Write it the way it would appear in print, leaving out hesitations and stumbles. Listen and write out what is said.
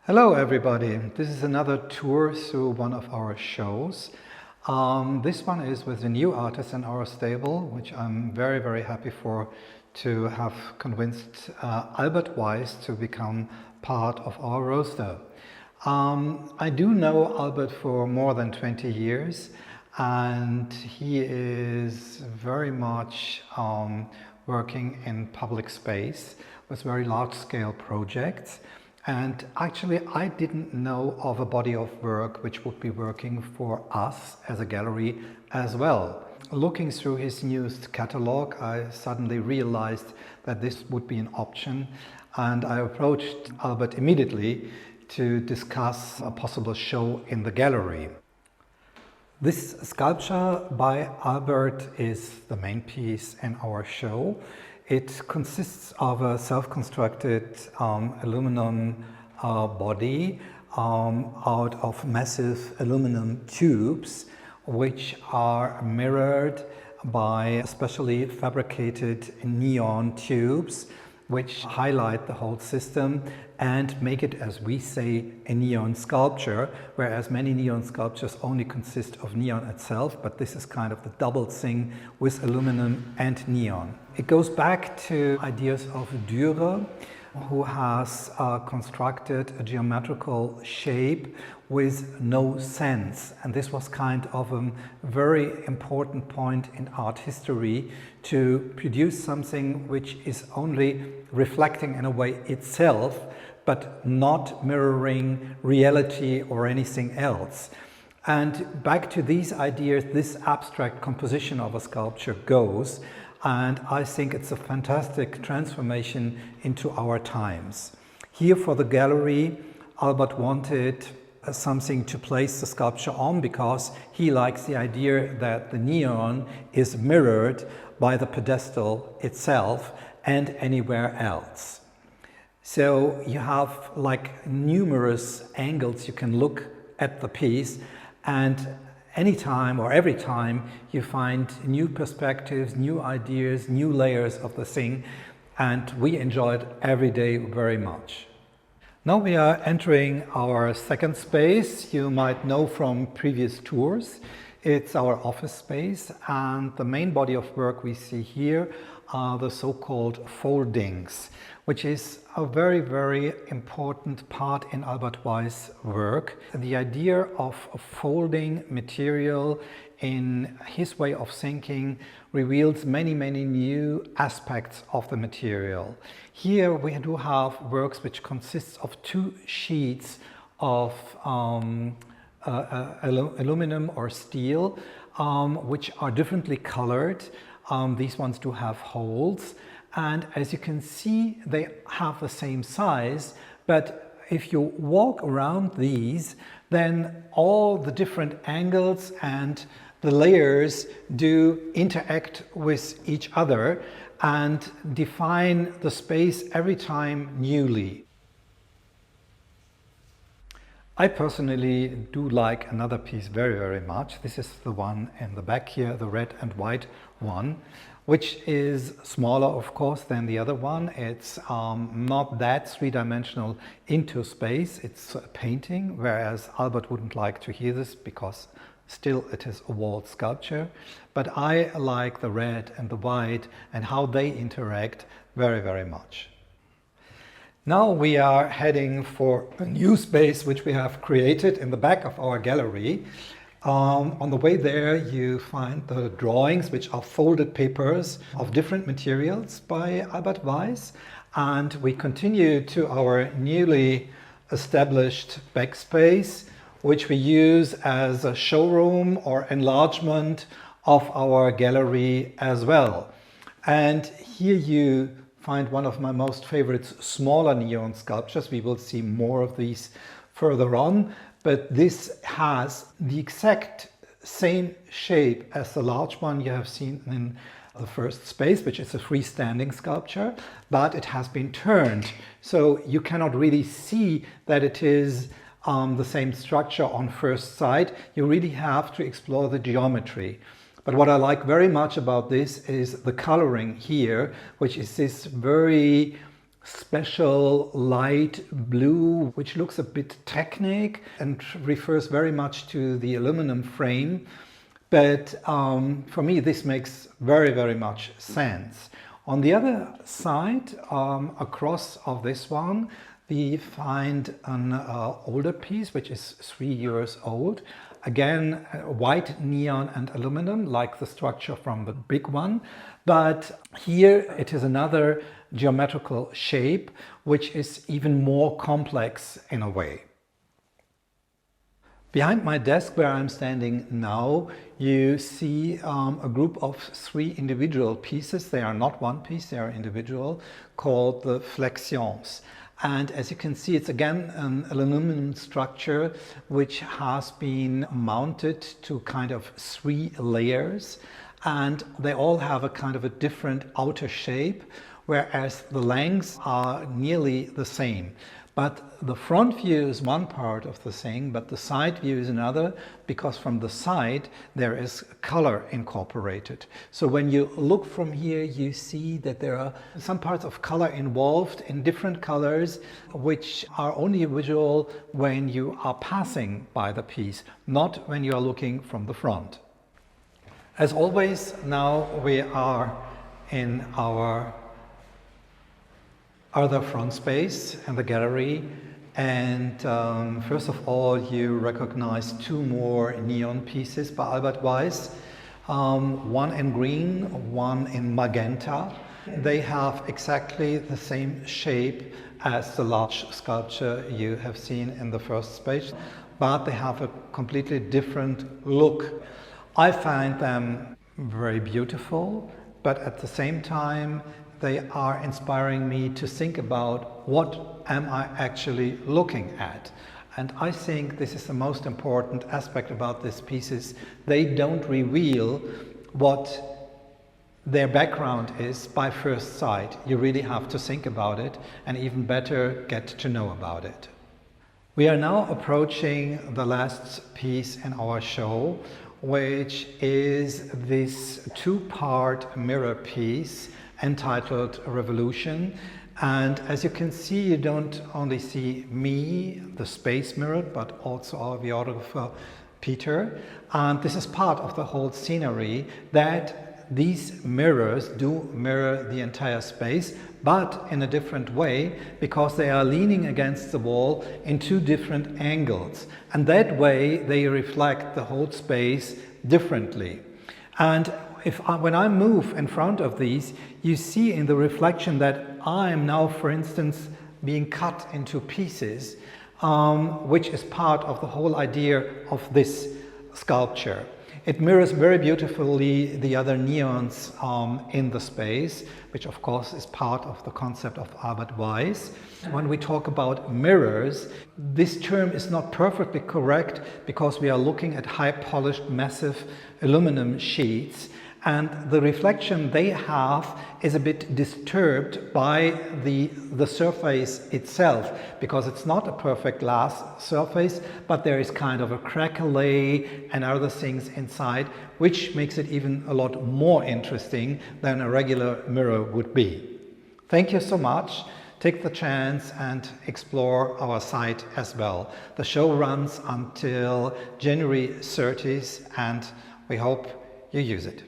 Hello everybody, this is another tour through one of our shows. This one is with a new artist in our stable, which I'm very happy to have convinced Albert Weis to become part of our roster. I do know Albert for more than 20 years and he is very much working in public space with very large-scale projects. And actually, I didn't know of a body of work which would be working for us as a gallery as well. Looking through his newest catalog, I suddenly realized that this would be an option, and I approached Albert immediately to discuss a possible show in the gallery. This sculpture by Albert is the main piece in our show. It consists of a self-constructed aluminum body out of massive aluminum tubes, which are mirrored by specially fabricated neon tubes, which highlight the whole system and make it, as we say, a neon sculpture, whereas many neon sculptures only consist of neon itself, but this is kind of the double thing with aluminum and neon. It goes back to ideas of Dürer, who has constructed a geometrical shape with no sense. And this was kind of a very important point in art history, to produce something which is only reflecting in a way itself, but not mirroring reality or anything else. And back to these ideas, this abstract composition of a sculpture goes. And I think it's a fantastic transformation into our times. Here for the gallery, Albert wanted something to place the sculpture on because he likes the idea that the neon is mirrored by the pedestal itself and anywhere else. So you have like numerous angles you can look at the piece, and anytime or every time you find new perspectives, new ideas, new layers of the thing, and we enjoy it every day very much. Now we are entering our second space. You might know from previous tours. It's our office space, and the main body of work we see here are the so-called foldings, which is a very important part in Albert Weis' work. The idea of a folding material in his way of thinking reveals many new aspects of the material. Here we do have works which consists of two sheets of aluminum or steel, which are differently colored. These ones do have holes, and as you can see, they have the same size, but if you walk around these, then all the different angles and the layers do interact with each other and define the space every time newly. I personally do like another piece very much. This is the one in the back here, the red and white one, which is smaller, of course, than the other one. It's not that three-dimensional into space. It's a painting, whereas Albert wouldn't like to hear this because still it is a walled sculpture. But I like the red and the white and how they interact very much. Now we are heading for a new space which we have created in the back of our gallery. On the way there you find the drawings, which are folded papers of different materials by Albert Weis, and we continue to our newly established backspace, which we use as a showroom or enlargement of our gallery as well. And here you find one of my most favorite smaller neon sculptures. We will see more of these further on, but this has the exact same shape as the large one you have seen in the first space, which is a freestanding sculpture, but it has been turned. So you cannot really see that it is the same structure on first sight. You really have to explore the geometry. But what I like very much about this is the coloring here, which is this very special light blue, which looks a bit technic and refers very much to the aluminum frame. But for me, this makes very, very much sense. On the other side, across of this one, we find an older piece, which is 3 years old. Again, white neon and aluminum, like the structure from the big one. But here it is another geometrical shape, which is even more complex in a way. Behind my desk where I'm standing now, you see a group of 3 individual pieces. They are not one piece, they are individual, called the Flexions. And as you can see, it's again an aluminum structure which has been mounted to kind of 3 layers, and they all have a kind of a different outer shape, whereas the lengths are nearly the same. But the front view is one part of the thing, but the side view is another, because from the side there is color incorporated. So when you look from here, you see that there are some parts of color involved in different colors, which are only visible when you are passing by the piece, not when you are looking from the front. As always, now we are in our other front space in the gallery, and first of all you recognize 2 more neon pieces by Albert Weis, one in green, one in magenta. They have exactly the same shape as the large sculpture you have seen in the first space, but they have a completely different look. I find them very beautiful, but at the same time they are inspiring me to think about what am I actually looking at. And I think this is the most important aspect about these pieces. They don't reveal what their background is by first sight. You really have to think about it, and even better, get to know about it. We are now approaching the last piece in our show, which is this 2-part mirror piece entitled Revolution. And as you can see, you don't only see me, the space mirror, but also our videographer Peter. And this is part of the whole scenery, that these mirrors do mirror the entire space, but in a different way, because they are leaning against the wall in 2 different angles. And that way they reflect the whole space differently. And when I move in front of these, you see in the reflection that I am now, for instance, being cut into pieces, which is part of the whole idea of this sculpture. It mirrors very beautifully the other neons in the space, which of course is part of the concept of Albert Weis. When we talk about mirrors, this term is not perfectly correct, because we are looking at high polished massive aluminum sheets, and the reflection they have is a bit disturbed by the surface itself, because it's not a perfect glass surface, but there is kind of a crackle and other things inside, which makes it even a lot more interesting than a regular mirror would be. Thank you so much. Take the chance and explore our site as well. The show runs until January 30th, and we hope you use it.